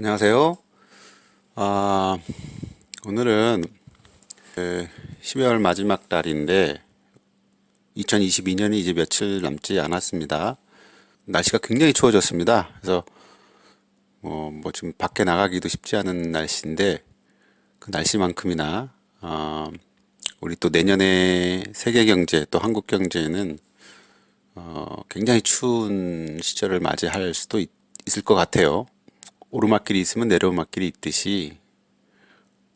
안녕하세요. 오늘은 12월 마지막 달인데 2022년이 이제 며칠 남지 않았습니다. 날씨가 굉장히 추워졌습니다. 그래서 지금 밖에 나가기도 쉽지 않은 날씨인데 그 날씨만큼이나 우리 또 내년에 세계 경제 또 한국 경제는 굉장히 추운 시절을 맞이할 수도 있을 것 같아요. 오르막길이 있으면 내리막길이 있듯이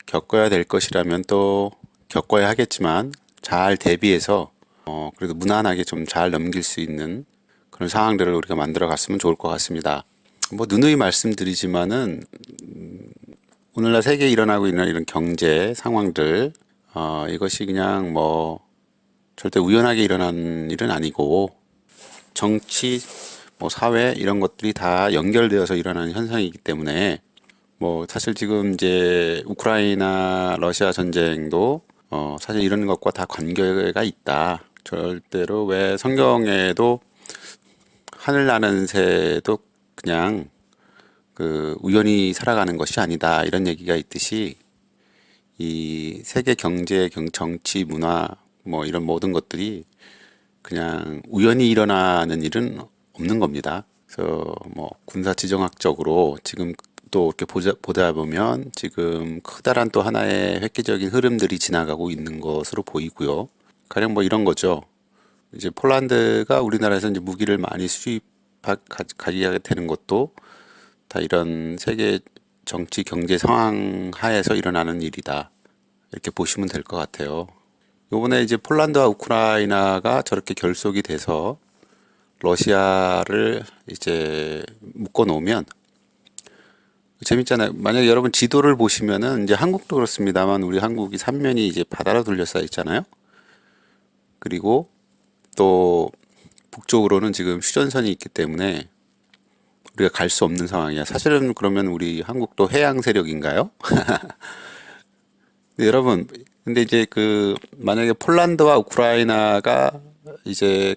겪어야 될 것이라면 또 겪어야 하겠지만 잘 대비해서 그래도 무난하게 좀 잘 넘길 수 있는 그런 상황들을 우리가 만들어 갔으면 좋을 것 같습니다. 누누이 말씀드리지만은 오늘날 세계에 일어나고 있는 이런 경제 상황들 이것이 그냥 절대 우연하게 일어난 일은 아니고 정치, 사회 이런 것들이 다 연결되어서 일어나는 현상이기 때문에 사실 지금 이제 우크라이나 러시아 전쟁도 사실 이런 것과 다 관계가 있다. 절대로 왜 성경에도 하늘 나는 새도 그냥 그 우연히 살아가는 것이 아니다. 이런 얘기가 있듯이 이 세계 경제, 정치, 문화 이런 모든 것들이 그냥 우연히 일어나는 일은 없는 겁니다. 그래서 군사 지정학적으로 지금 또 이렇게 보다 보면 지금 커다란 또 하나의 획기적인 흐름들이 지나가고 있는 것으로 보이고요. 가령 이런 거죠. 이제 폴란드가 우리나라에서 이제 무기를 많이 가지게 되는 것도 다 이런 세계 정치 경제 상황 하에서 일어나는 일이다. 이렇게 보시면 될 것 같아요. 요번에 이제 폴란드와 우크라이나가 저렇게 결속이 돼서 러시아를 이제 묶어 놓으면 재밌잖아요. 만약에 여러분 지도를 보시면은 이제 한국도 그렇습니다만 우리 한국이 삼면이 이제 바다로 둘러싸여 있잖아요. 그리고 또 북쪽으로는 지금 휴전선이 있기 때문에 우리가 갈 수 없는 상황이야. 사실은 그러면 우리 한국도 해양 세력인가요? 근데 여러분, 근데 이제 만약에 폴란드와 우크라이나가 이제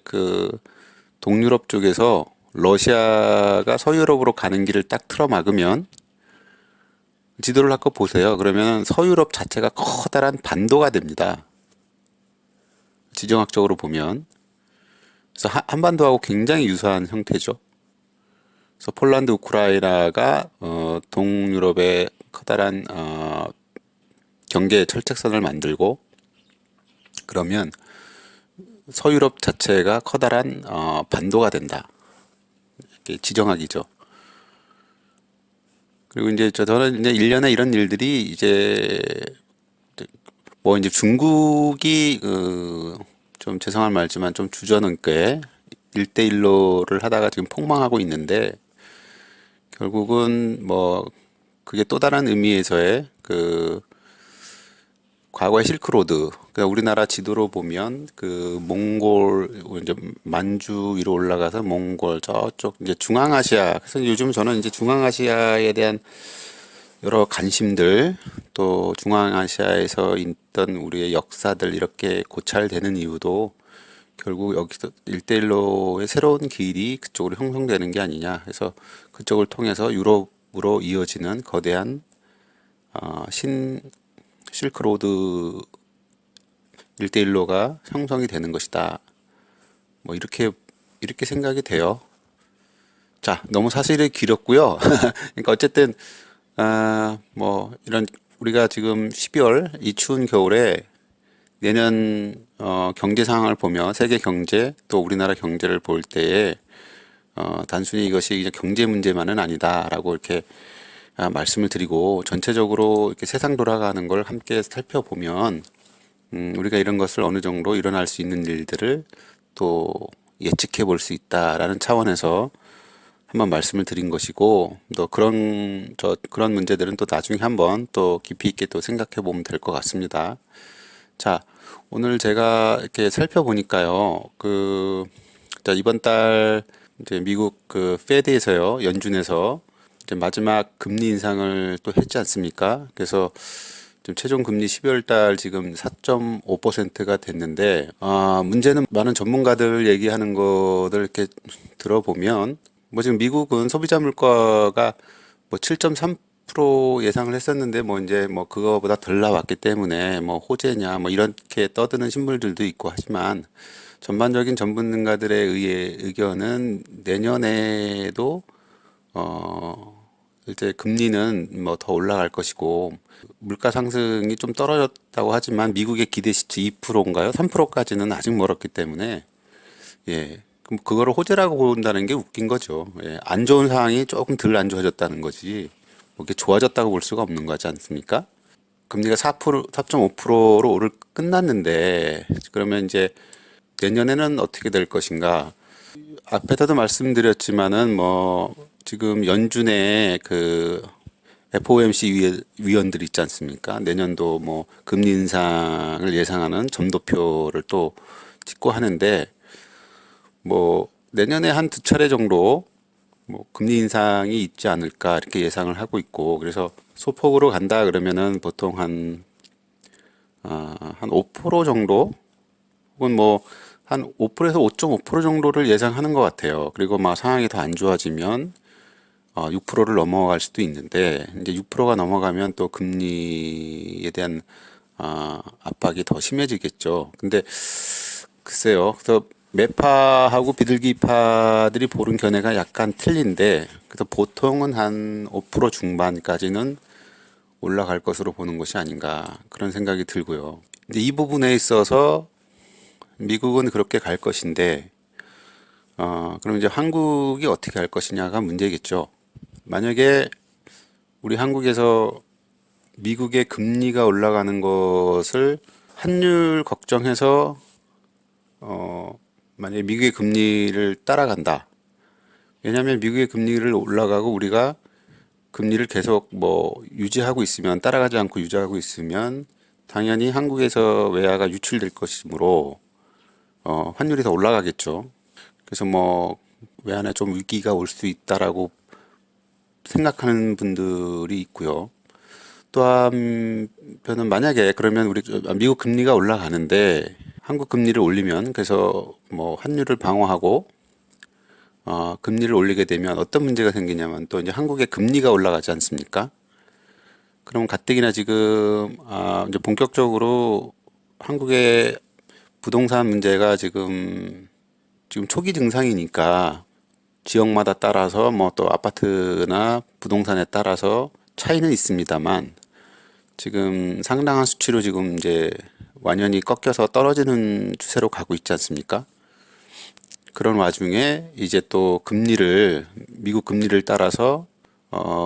동유럽 쪽에서 러시아가 서유럽으로 가는 길을 딱 틀어막으면 지도를 한번 보세요. 그러면 서유럽 자체가 커다란 반도가 됩니다. 지정학적으로 보면. 그래서 한반도하고 굉장히 유사한 형태죠. 그래서 폴란드, 우크라이나가 동유럽의 커다란 경계 철책선을 만들고 그러면 서유럽 자체가 커다란 반도가 된다. 이게 지정학이죠. 그리고 이제 저는 이제 일련의 이런 일들이 이제 이제 중국이 좀 죄송한 말지만 좀 주저넘게 일대일로를 하다가 지금 폭망하고 있는데 결국은 그게 또 다른 의미에서의 과거의 실크로드, 그러니까 우리나라 지도로 보면 몽골 이제 만주 위로 올라가서 몽골 저쪽 이제 중앙아시아. 그래서 요즘 저는 이제 중앙아시아에 대한 여러 관심들 또 중앙아시아에서 있던 우리의 역사들 이렇게 고찰되는 이유도 결국 여기서 일대일로의 새로운 길이 그쪽으로 형성되는 게 아니냐. 그래서 그쪽을 통해서 유럽으로 이어지는 거대한 신 실크로드 일대일로가 형성이 되는 것이다. 이렇게 생각이 돼요. 자, 너무 사실이 길었고요. 그러니까 어쨌든 이런 우리가 지금 12월 이 추운 겨울에 내년 경제 상황을 보며 세계 경제 또 우리나라 경제를 볼 때에 단순히 이것이 이제 경제 문제만은 아니다라고 이렇게 말씀을 드리고 전체적으로 이렇게 세상 돌아가는 걸 함께 살펴보면 우리가 이런 것을 어느 정도 일어날 수 있는 일들을 또 예측해 볼 수 있다라는 차원에서 한번 말씀을 드린 것이고 또 그런 문제들은 또 나중에 한번 또 깊이 있게 또 생각해 보면 될 것 같습니다. 자, 오늘 제가 이렇게 살펴보니까요. 자, 이번 달 이제 미국 페드에서요. 연준에서 이제 마지막 금리 인상을 또 했지 않습니까? 그래서 지금 최종 금리 12월 달 지금 4.5%가 됐는데 문제는 많은 전문가들 얘기하는 것들 이렇게 들어보면 지금 미국은 소비자 물가가 뭐 7.3% 예상을 했었는데 뭐 이제 뭐 그거보다 덜 나왔기 때문에 뭐 호재냐 뭐 이렇게 떠드는 신문들도 있고 하지만 전반적인 전문가들의 의견은 내년에도 이제 금리는 뭐 더 올라갈 것이고 물가 상승이 좀 떨어졌다고 하지만 미국의 기대치치 2%인가요? 3%까지는 아직 멀었기 때문에 예. 그럼 그거를 호재라고 본다는 게 웃긴 거죠. 예. 안 좋은 상황이 조금 덜 안 좋아졌다는 거지. 뭐 이게 좋아졌다고 볼 수가 없는 거지 않습니까? 금리가 4.5%로 오를 끝났는데 그러면 이제 내년에는 어떻게 될 것인가? 앞에서도 말씀드렸지만은 뭐 지금 연준의 그 FOMC 위원들 있지 않습니까? 내년도 뭐 금리 인상을 예상하는 점도표를 또 찍고 하는데 뭐 내년에 한 두 차례 정도 뭐 금리 인상이 있지 않을까 이렇게 예상을 하고 있고 그래서 소폭으로 간다 그러면은 보통 한 5% 정도 혹은 뭐 한 5%에서 5.5% 정도를 예상하는 것 같아요. 그리고 막 상황이 더 안 좋아지면 6%를 넘어갈 수도 있는데 이제 6%가 넘어가면 또 금리에 대한 압박이 더 심해지겠죠. 근데 글쎄요. 그래서 매파하고 비둘기파들이 보는 견해가 약간 틀린데 그래서 보통은 한 5% 중반까지는 올라갈 것으로 보는 것이 아닌가 그런 생각이 들고요. 근데 이 부분에 있어서 미국은 그렇게 갈 것인데 그럼 이제 한국이 어떻게 할 것이냐가 문제겠죠. 만약에 우리 한국에서 미국의 금리가 올라가는 것을 환율 걱정해서 만약에 미국의 금리를 따라간다. 왜냐하면 미국의 금리를 올라가고 우리가 금리를 계속 뭐 유지하고 있으면 따라가지 않고 유지하고 있으면 당연히 한국에서 외화가 유출될 것이므로 환율이 더 올라가겠죠. 그래서 뭐 외환에 좀 위기가 올 수 있다라고 생각하는 분들이 있고요. 또 한편은 만약에 그러면 우리 미국 금리가 올라가는데 한국 금리를 올리면 그래서 뭐 환율을 방어하고 금리를 올리게 되면 어떤 문제가 생기냐면 또 이제 한국의 금리가 올라가지 않습니까? 그럼 가뜩이나 지금 이제 본격적으로 한국의 부동산 문제가 지금 초기 증상이니까 지역마다 따라서 뭐 또 아파트나 부동산에 따라서 차이는 있습니다만 지금 상당한 수치로 지금 이제 완연히 꺾여서 떨어지는 추세로 가고 있지 않습니까? 그런 와중에 이제 또 미국 금리를 따라서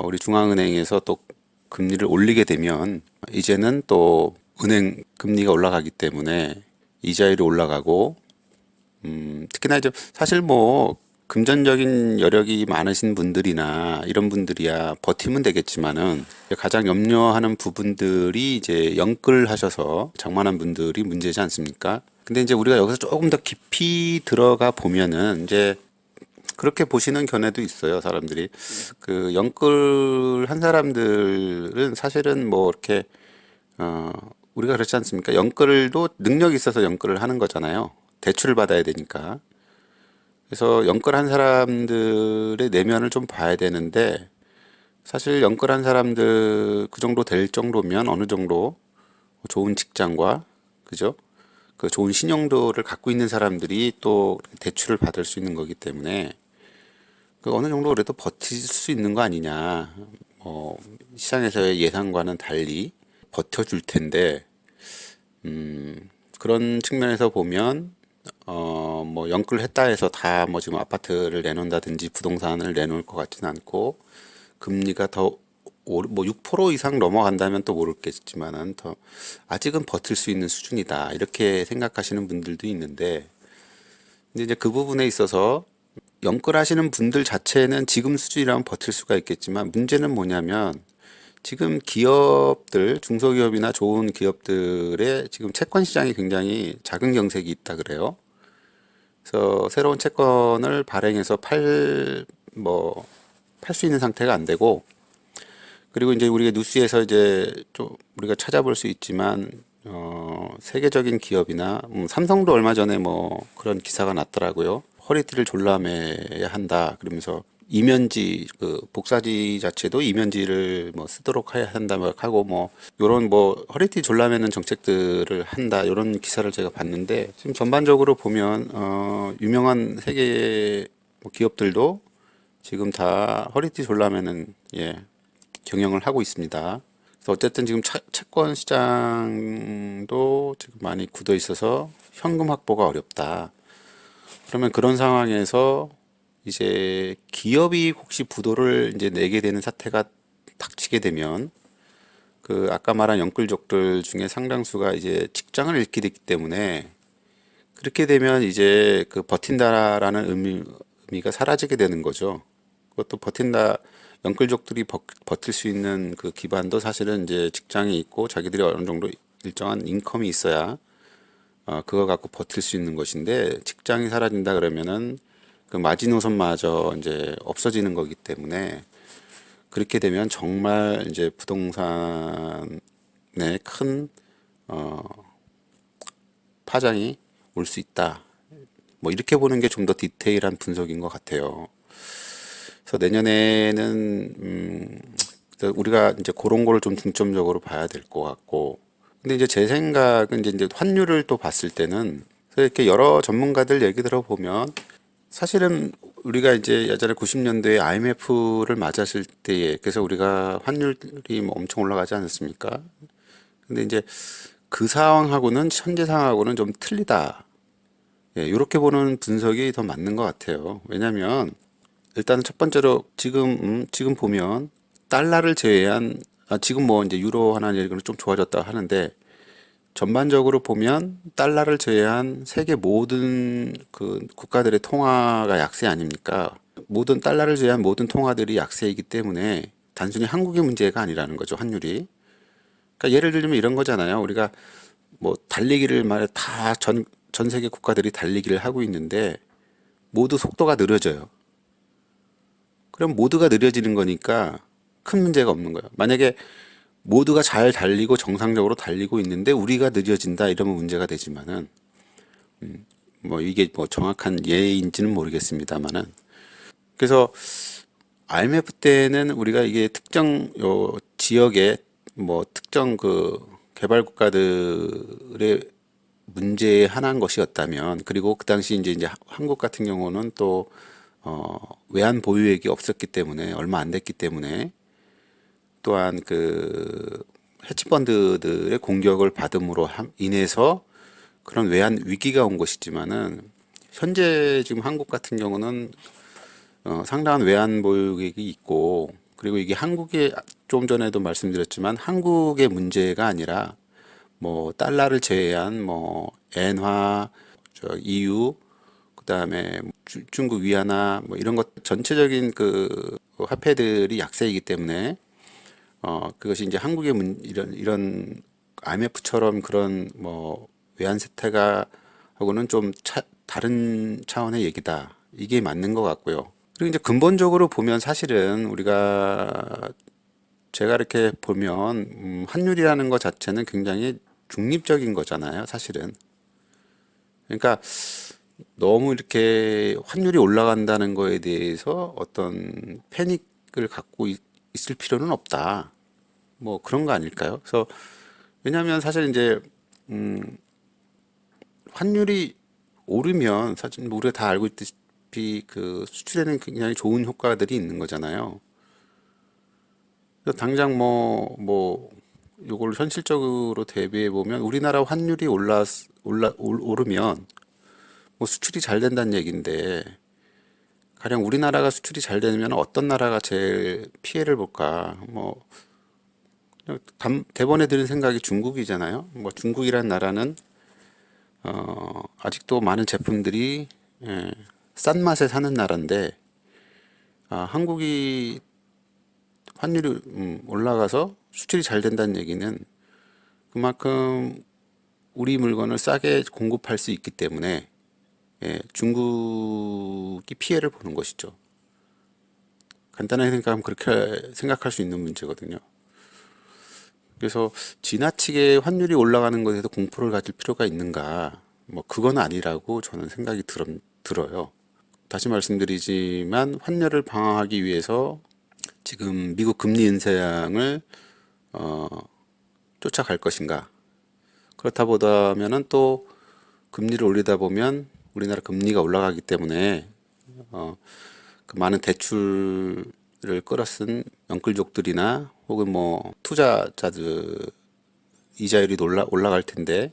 우리 중앙은행에서 또 금리를 올리게 되면 이제는 또 은행 금리가 올라가기 때문에 이자율이 올라가고 특히나 이제 사실 뭐 금전적인 여력이 많으신 분들이나 이런 분들이야 버티면 되겠지만은 가장 염려하는 부분들이 이제 영끌하셔서 장만한 분들이 문제지 않습니까? 근데 이제 우리가 여기서 조금 더 깊이 들어가 보면은 이제 그렇게 보시는 견해도 있어요, 사람들이. 그 영끌한 사람들은 사실은 뭐 이렇게 우리가 그렇지 않습니까? 영끌도 능력이 있어서 영끌을 하는 거잖아요. 대출을 받아야 되니까. 그래서 영끌한 사람들의 내면을 좀 봐야 되는데 사실 영끌한 사람들 그 정도 될 정도면 어느 정도 좋은 직장과 그죠? 그 좋은 신용도를 갖고 있는 사람들이 또 대출을 받을 수 있는 거기 때문에 그 어느 정도 그래도 버틸 수 있는 거 아니냐. 시장에서의 예상과는 달리 버텨줄 텐데 그런 측면에서 보면 뭐 영끌 했다 해서 다 뭐 지금 아파트를 내놓는다든지 부동산을 내놓을 것 같지는 않고 금리가 뭐 6% 이상 넘어간다면 또 모르겠지만은 더 아직은 버틸 수 있는 수준이다 이렇게 생각하시는 분들도 있는데 근데 이제 그 부분에 있어서 영끌하시는 분들 자체는 지금 수준이라면 버틸 수가 있겠지만 문제는 뭐냐면 지금 기업들 중소기업이나 좋은 기업들의 지금 채권 시장이 굉장히 작은 경색이 있다 그래요. 그래서 새로운 채권을 발행해서 팔 수 있는 상태가 안 되고, 그리고 이제 우리가 뉴스에서 이제 좀 우리가 찾아볼 수 있지만, 세계적인 기업이나, 삼성도 얼마 전에 뭐 그런 기사가 났더라고요. 허리띠를 졸라매야 한다. 그러면서 이면지 그 복사지 자체도 이면지를 뭐 쓰도록 해야 한다 막 하고 뭐 요런 뭐 허리띠 졸라매는 정책들을 한다 요런 기사를 제가 봤는데 지금 전반적으로 보면 유명한 세계 뭐 기업들도 지금 다 허리띠 졸라매는 경영을 하고 있습니다. 그래서 어쨌든 지금 채권 시장도 지금 많이 굳어 있어서 현금 확보가 어렵다. 그러면 그런 상황에서 이제 기업이 혹시 부도를 이제 내게 되는 사태가 닥치게 되면 그 아까 말한 영끌족들 중에 상당수가 이제 직장을 잃게 되기 때문에 그렇게 되면 이제 그 버틴다라는 의미가 사라지게 되는 거죠. 그것도 버틴다 영끌족들이 버틸 수 있는 그 기반도 사실은 이제 직장이 있고 자기들이 어느 정도 일정한 인컴이 있어야 그거 갖고 버틸 수 있는 것인데 직장이 사라진다 그러면은 그 마지노선마저 이제 없어지는 거기 때문에 그렇게 되면 정말 이제 부동산에 큰 파장이 올 수 있다. 뭐 이렇게 보는 게 좀 더 디테일한 분석인 것 같아요. 그래서 내년에는 우리가 이제 그런 거를 좀 중점적으로 봐야 될 것 같고, 근데 이제 제 생각은 이제 환율을 또 봤을 때는 이렇게 여러 전문가들 얘기 들어보면 사실은 우리가 이제 예전에 90년대에 IMF를 맞았을 때에 그래서 우리가 환율이 뭐 엄청 올라가지 않았습니까? 근데 이제 그 상황하고는 현재 상황하고는 좀 틀리다. 이렇게 보는 분석이 더 맞는 것 같아요. 왜냐하면 일단 첫 번째로 지금 보면 달러를 제외한 지금 뭐 이제 유로 하나 얘기는 좀 좋아졌다 하는데 전반적으로 보면 달러를 제외한 세계 모든 그 국가들의 통화가 약세 아닙니까? 모든 달러를 제외한 모든 통화들이 약세이기 때문에 단순히 한국의 문제가 아니라는 거죠, 환율이. 그러니까 예를 들면 이런 거잖아요. 우리가 뭐 달리기를 말해 다 전 세계 국가들이 달리기를 하고 있는데 모두 속도가 느려져요. 그럼 모두가 느려지는 거니까 큰 문제가 없는 거예요. 만약에 모두가 잘 달리고 정상적으로 달리고 있는데 우리가 느려진다 이러면 문제가 되지만은 뭐 이게 뭐 정확한 예인지는 모르겠습니다만은 그래서 IMF 때는 우리가 이게 특정 요 지역의 뭐 특정 그 개발 국가들의 문제에 한한 것이었다면 그리고 그 당시 이제 한국 같은 경우는 또 외환 보유액이 없었기 때문에 얼마 안 됐기 때문에 또한 그 헤지펀드들의 공격을 받음으로 인해서 그런 외환 위기가 온 것이지만은 현재 지금 한국 같은 경우는 상당한 외환 보유액이 있고 그리고 이게 한국의 좀 전에도 말씀드렸지만 한국의 문제가 아니라 뭐 달러를 제외한 뭐 엔화, EU 그다음에 중국 위안화 뭐 이런 것 전체적인 그 화폐들이 약세이기 때문에 그것이 이제 한국의 이런 IMF처럼 그런 뭐 외환 세태가 하고는 좀 다른 차원의 얘기다. 이게 맞는 것 같고요. 그리고 이제 근본적으로 보면 사실은 우리가 제가 이렇게 보면 환율이라는 것 자체는 굉장히 중립적인 거잖아요, 사실은. 그러니까 너무 이렇게 환율이 올라간다는 거에 대해서 어떤 패닉을 갖고 있을 필요는 없다. 뭐 그런 거 아닐까요? 그래서 왜냐하면 사실 이제 환율이 오르면 사실 뭐 우리가 다 알고 있듯이 그 수출에는 굉장히 좋은 효과들이 있는 거잖아요. 그래서 당장 뭐 요걸 현실적으로 대비해 보면 우리나라 환율이 오르면 뭐 수출이 잘 된다는 얘기인데 가령 우리나라가 수출이 잘 되면 어떤 나라가 제일 피해를 볼까? 뭐 대번에 드는 생각이 중국이잖아요. 뭐 중국이란 나라는 아직도 많은 제품들이 싼 맛에 사는 나라인데 한국이 환율이 올라가서 수출이 잘 된다는 얘기는 그만큼 우리 물건을 싸게 공급할 수 있기 때문에 중국이 피해를 보는 것이죠. 간단하게 생각하면 그렇게 생각할 수 있는 문제거든요. 그래서 지나치게 환율이 올라가는 것에 대해서 공포를 가질 필요가 있는가? 뭐 그건 아니라고 저는 생각이 들어요. 다시 말씀드리지만 환율을 방어하기 위해서 지금 미국 금리 인상을 쫓아갈 것인가? 그렇다 보다면은 또 금리를 올리다 보면 우리나라 금리가 올라가기 때문에 그 많은 대출을 끌어쓴 영끌족들이나 혹은 뭐 투자자들 이자율이 올라갈 텐데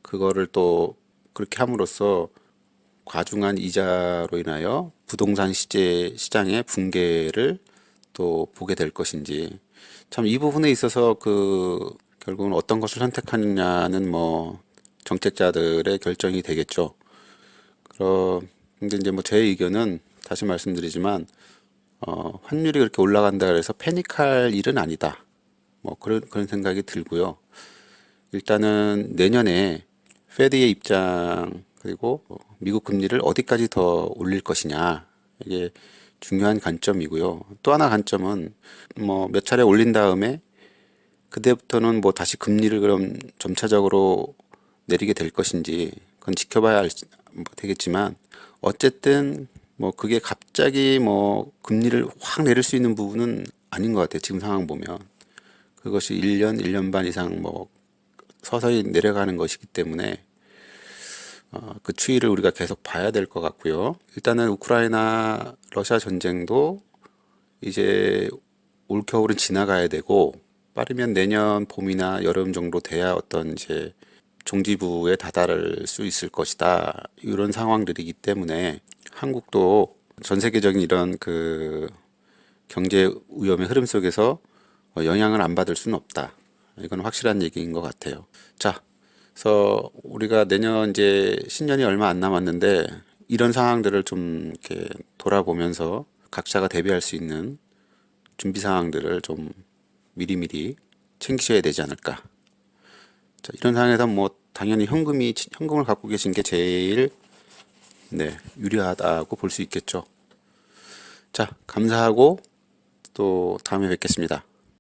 그거를 또 그렇게 함으로써 과중한 이자로 인하여 부동산 시장의 붕괴를 또 보게 될 것인지 참 이 부분에 있어서 결국은 어떤 것을 선택하느냐는 뭐 정책자들의 결정이 되겠죠. 근데 이제 뭐 제 의견은 다시 말씀드리지만 환율이 그렇게 올라간다 그래서 패닉할 일은 아니다. 뭐 그런 생각이 들고요. 일단은 내년에 페드의 입장 그리고 미국 금리를 어디까지 더 올릴 것이냐 이게 중요한 관점이고요. 또 하나 관점은 뭐 몇 차례 올린 다음에 그때부터는 뭐 다시 금리를 그럼 점차적으로 내리게 될 것인지 그건 지켜봐야 되겠지만 어쨌든 뭐 그게 갑자기 뭐 금리를 확 내릴 수 있는 부분은 아닌 것 같아요. 지금 상황 보면 그것이 1년, 1년 반 이상 뭐 서서히 내려가는 것이기 때문에 그 추이를 우리가 계속 봐야 될 것 같고요. 일단은 우크라이나 러시아 전쟁도 이제 올 겨울은 지나가야 되고 빠르면 내년 봄이나 여름 정도 돼야 어떤 이제 종지부에 다다를 수 있을 것이다. 이런 상황들이기 때문에 한국도 전 세계적인 이런 경제 위험의 흐름 속에서 영향을 안 받을 수는 없다. 이건 확실한 얘기인 것 같아요. 자, 그래서 우리가 내년 이제 신년이 얼마 안 남았는데 이런 상황들을 좀 이렇게 돌아보면서 각자가 대비할 수 있는 준비 사항들을 좀 미리미리 챙기셔야 되지 않을까. 자, 이런 상황에서 뭐 당연히 현금을 갖고 계신 게 제일 유리하다고 볼 수 있겠죠. 자, 감사하고 또 다음에 뵙겠습니다.